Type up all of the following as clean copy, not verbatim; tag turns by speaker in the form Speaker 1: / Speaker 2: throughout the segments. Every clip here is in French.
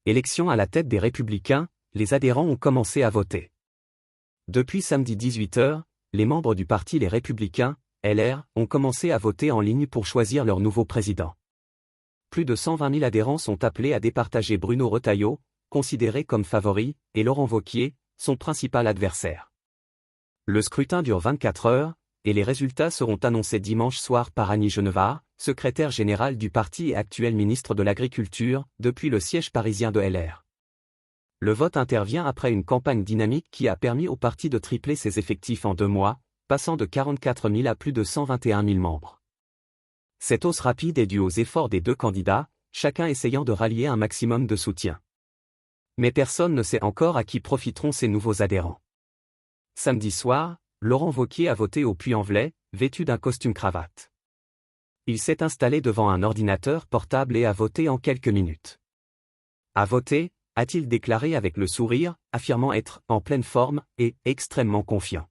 Speaker 1: Élection à la tête des Républicains, les adhérents ont commencé à voter. Depuis samedi 18h, les membres du parti Les Républicains, LR, ont commencé à voter en ligne pour choisir leur nouveau président. Plus de 120 000 adhérents sont appelés à départager Bruno Retailleau, considéré comme favori, et Laurent Wauquiez, son principal adversaire. Le scrutin dure 24 heures, et les résultats seront annoncés dimanche soir par Annie Genevard, secrétaire générale du parti et actuelle ministre de l'Agriculture, depuis le siège parisien de LR. Le vote intervient après une campagne dynamique qui a permis au parti de tripler ses effectifs en 2 mois, passant de 44 000 à plus de 121 000 membres. Cette hausse rapide est due aux efforts des 2 candidats, chacun essayant de rallier un maximum de soutien. Mais personne ne sait encore à qui profiteront ces nouveaux adhérents. Samedi soir, Laurent Wauquiez a voté au Puy-en-Velay, vêtu d'un costume cravate. Il s'est installé devant un ordinateur portable et a voté en quelques minutes. À voter, a-t-il déclaré avec le sourire, affirmant être en pleine forme et extrêmement confiant.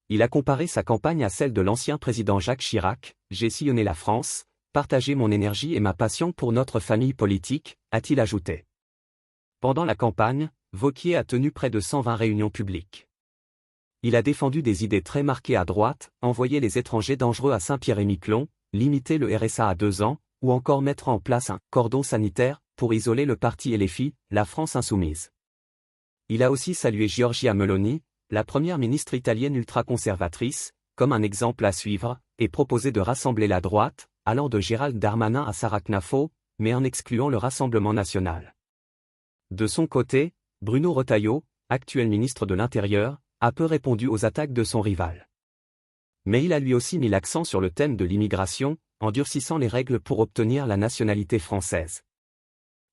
Speaker 1: Il a comparé sa campagne à celle de l'ancien président Jacques Chirac. « J'ai sillonné la France, partagé mon énergie et ma passion pour notre famille politique », a-t-il ajouté. Pendant la campagne, Wauquiez a tenu près de 120 réunions publiques. Il a défendu des idées très marquées à droite, envoyer les étrangers dangereux à Saint-Pierre-et-Miquelon, limiter le RSA à 2 ans, ou encore mettre en place un cordon sanitaire pour isoler le parti LFI, la France insoumise. Il a aussi salué Giorgia Meloni, la première ministre italienne ultra-conservatrice, comme un exemple à suivre, et proposé de rassembler la droite, allant de Gérald Darmanin à Sarah Knafo, mais en excluant le Rassemblement national. De son côté, Bruno Retailleau, actuel ministre de l'Intérieur, a peu répondu aux attaques de son rival. Mais il a lui aussi mis l'accent sur le thème de l'immigration, en durcissant les règles pour obtenir la nationalité française.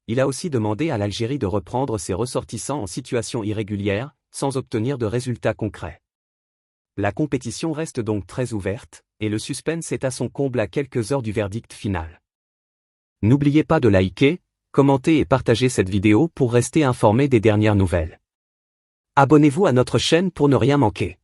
Speaker 1: Il a aussi demandé à l'Algérie de reprendre ses ressortissants en situation irrégulière, sans obtenir de résultats concrets. La compétition reste donc très ouverte, et le suspense est à son comble à quelques heures du verdict final. N'oubliez pas de liker, commenter et partager cette vidéo pour rester informé des dernières nouvelles. Abonnez-vous à notre chaîne pour ne rien manquer.